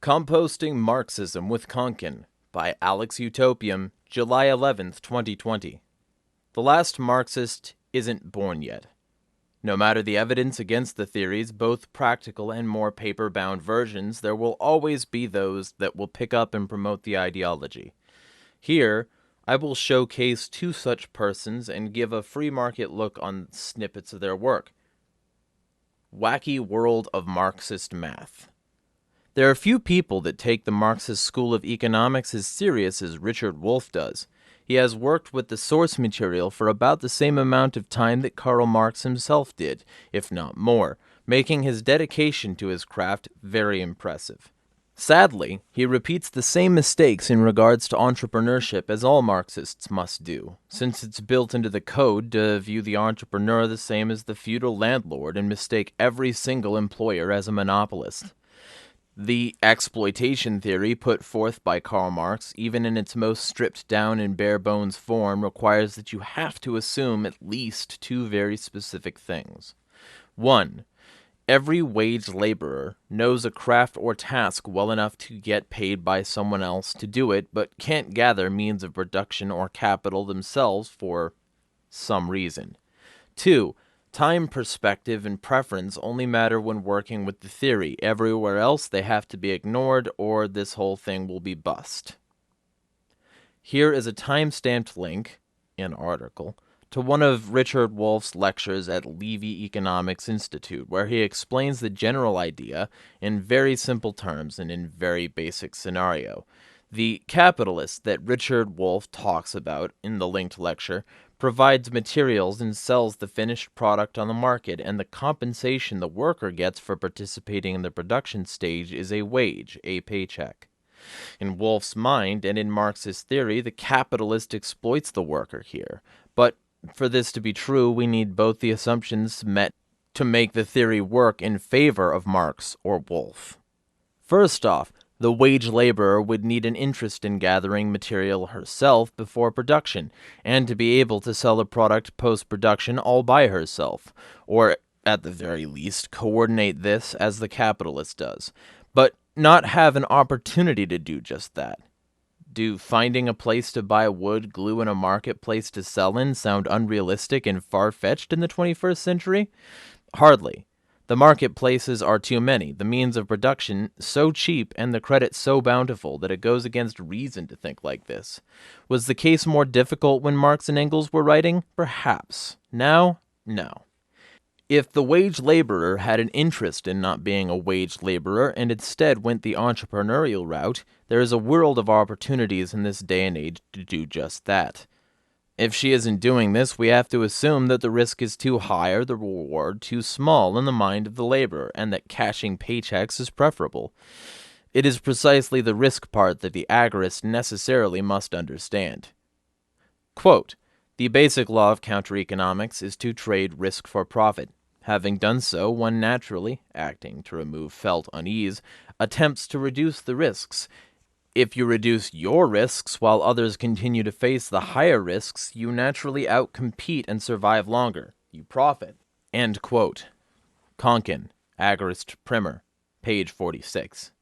Composting Marxism with Konkin by Alex Utopium, July 11th, 2020. The last Marxist isn't born yet. No matter the evidence against the theories, both practical and more paper-bound versions, there will always be those that will pick up and promote the ideology. Here, I will showcase two such persons and give a free market look on snippets of their work. Wacky World of Marxist Math. There are few people that take the Marxist school of economics as serious as Richard Wolff does. He has worked with the source material for about the same amount of time that Karl Marx himself did, if not more, making his dedication to his craft very impressive. Sadly, he repeats the same mistakes in regards to entrepreneurship as all Marxists must do, since it's built into the code to view the entrepreneur the same as the feudal landlord and mistake every single employer as a monopolist. The exploitation theory put forth by Karl Marx, even in its most stripped-down and bare-bones form, requires that you have to assume at least two very specific things. 1. Every wage laborer knows a craft or task well enough to get paid by someone else to do it, but can't gather means of production or capital themselves for some reason. 2. Time, perspective, and preference only matter when working with the theory. Everywhere else they have to be ignored, or this whole thing will be bust. Here is a time-stamped link, in article, to one of Richard Wolff's lectures at Levy Economics Institute, where he explains the general idea in very simple terms and in very basic scenario. The capitalist that Richard Wolff talks about in the linked lecture provides materials and sells the finished product on the market, and the compensation the worker gets for participating in the production stage is a wage, a paycheck. In Wolff's mind and in Marxist theory, the capitalist exploits the worker here. But for this to be true, we need both the assumptions met to make the theory work in favor of Marx or Wolff. First off, the wage laborer would need an interest in gathering material herself before production, and to be able to sell the product post-production all by herself, or, at the very least, coordinate this as the capitalist does, but not have an opportunity to do just that. Do finding a place to buy wood, glue, and a marketplace to sell in sound unrealistic and far-fetched in the 21st century? Hardly. The marketplaces are too many, the means of production so cheap, and the credit so bountiful that it goes against reason to think like this. Was the case more difficult when Marx and Engels were writing? Perhaps. Now? No. If the wage laborer had an interest in not being a wage laborer and instead went the entrepreneurial route, there is a world of opportunities in this day and age to do just that. If she isn't doing this, we have to assume that the risk is too high or the reward too small in the mind of the laborer, and that cashing paychecks is preferable. It is precisely the risk part that the agorist necessarily must understand. Quote, "The basic law of counter-economics is to trade risk for profit. Having done so, one naturally, acting to remove felt unease, attempts to reduce the risks. If you reduce your risks while others continue to face the higher risks, you naturally outcompete and survive longer. You profit." End quote. Konkin, Agorist Primer, page 46.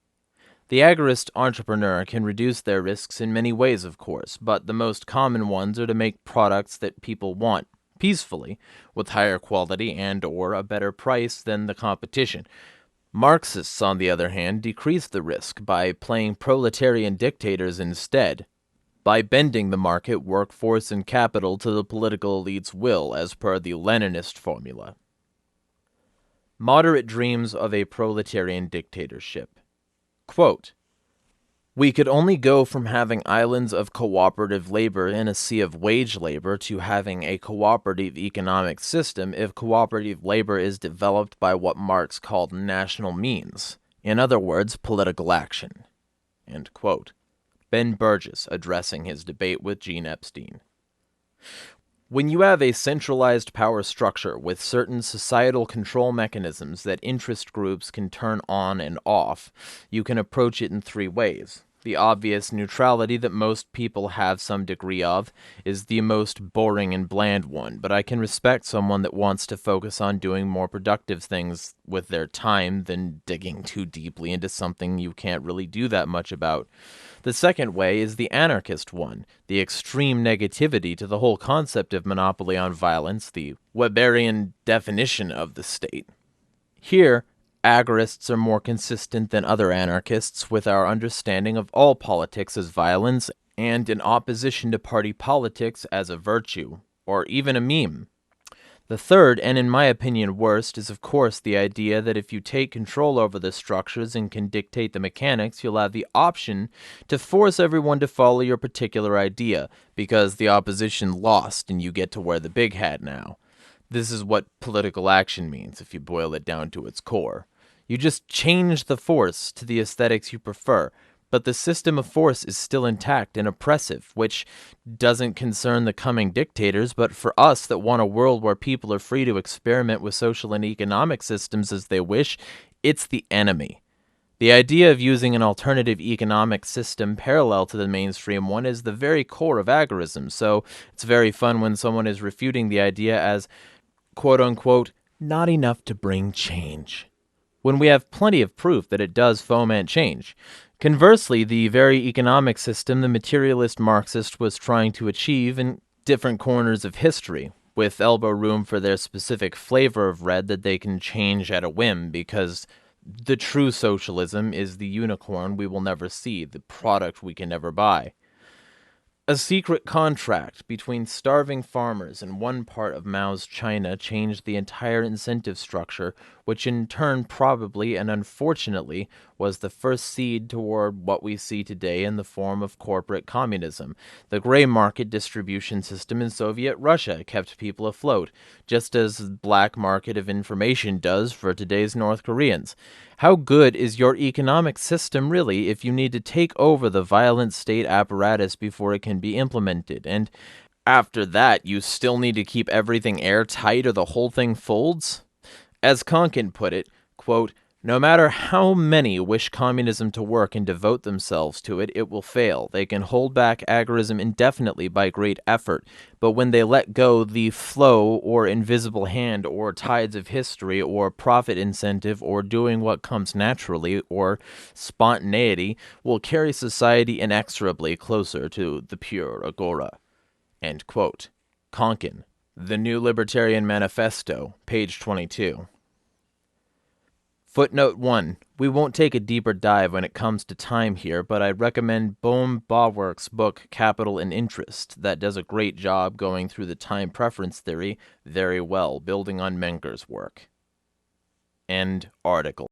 The agorist entrepreneur can reduce their risks in many ways, of course, but the most common ones are to make products that people want, peacefully, with higher quality and/or a better price than the competition. Marxists, on the other hand, decrease the risk by playing proletarian dictators instead, by bending the market, workforce, and capital to the political elite's will, as per the Leninist formula. Moderate dreams of a proletarian dictatorship. Quote, "We could only go from having islands of cooperative labor in a sea of wage labor to having a cooperative economic system if cooperative labor is developed by what Marx called national means, in other words, political action." End quote. Ben Burgess addressing his debate with Gene Epstein. When you have a centralized power structure with certain societal control mechanisms that interest groups can turn on and off, you can approach it in three ways. The obvious neutrality that most people have some degree of is the most boring and bland one, but I can respect someone that wants to focus on doing more productive things with their time than digging too deeply into something you can't really do that much about. The second way is the anarchist one, the extreme negativity to the whole concept of monopoly on violence, the Weberian definition of the state. Here, agorists are more consistent than other anarchists with our understanding of all politics as violence and in opposition to party politics as a virtue, or even a meme. The third, and in my opinion worst, is of course the idea that if you take control over the structures and can dictate the mechanics, you'll have the option to force everyone to follow your particular idea, because the opposition lost and you get to wear the big hat now. This is what political action means if you boil it down to its core. You just change the force to the aesthetics you prefer, but the system of force is still intact and oppressive, which doesn't concern the coming dictators, but for us that want a world where people are free to experiment with social and economic systems as they wish, it's the enemy. The idea of using an alternative economic system parallel to the mainstream one is the very core of agorism, so it's very fun when someone is refuting the idea as quote-unquote, not enough to bring change, when we have plenty of proof that it does foment change. Conversely, the very economic system the materialist Marxist was trying to achieve in different corners of history, with elbow room for their specific flavor of red that they can change at a whim, because the true socialism is the unicorn we will never see, the product we can never buy. A secret contract between starving farmers and one part of Mao's China changed the entire incentive structure, which in turn probably and unfortunately was the first seed toward what we see today in the form of corporate communism. The gray market distribution system in Soviet Russia kept people afloat, just as the black market of information does for today's North Koreans. How good is your economic system really if you need to take over the violent state apparatus before it can be implemented? And after that, you still need to keep everything airtight or the whole thing folds? As Konkin put it, quote, no matter how many wish communism to work and devote themselves to it, it will fail. They can hold back agorism indefinitely by great effort, but when they let go, the flow or invisible hand or tides of history or profit incentive or doing what comes naturally or spontaneity will carry society inexorably closer to the pure agora. End quote. Konkin, The New Libertarian Manifesto, page 22. Footnote 1. We won't take a deeper dive when it comes to time here, but I recommend Bohm Bawerk's book Capital and Interest. That does a great job going through the time preference theory very well, building on Menger's work. End article.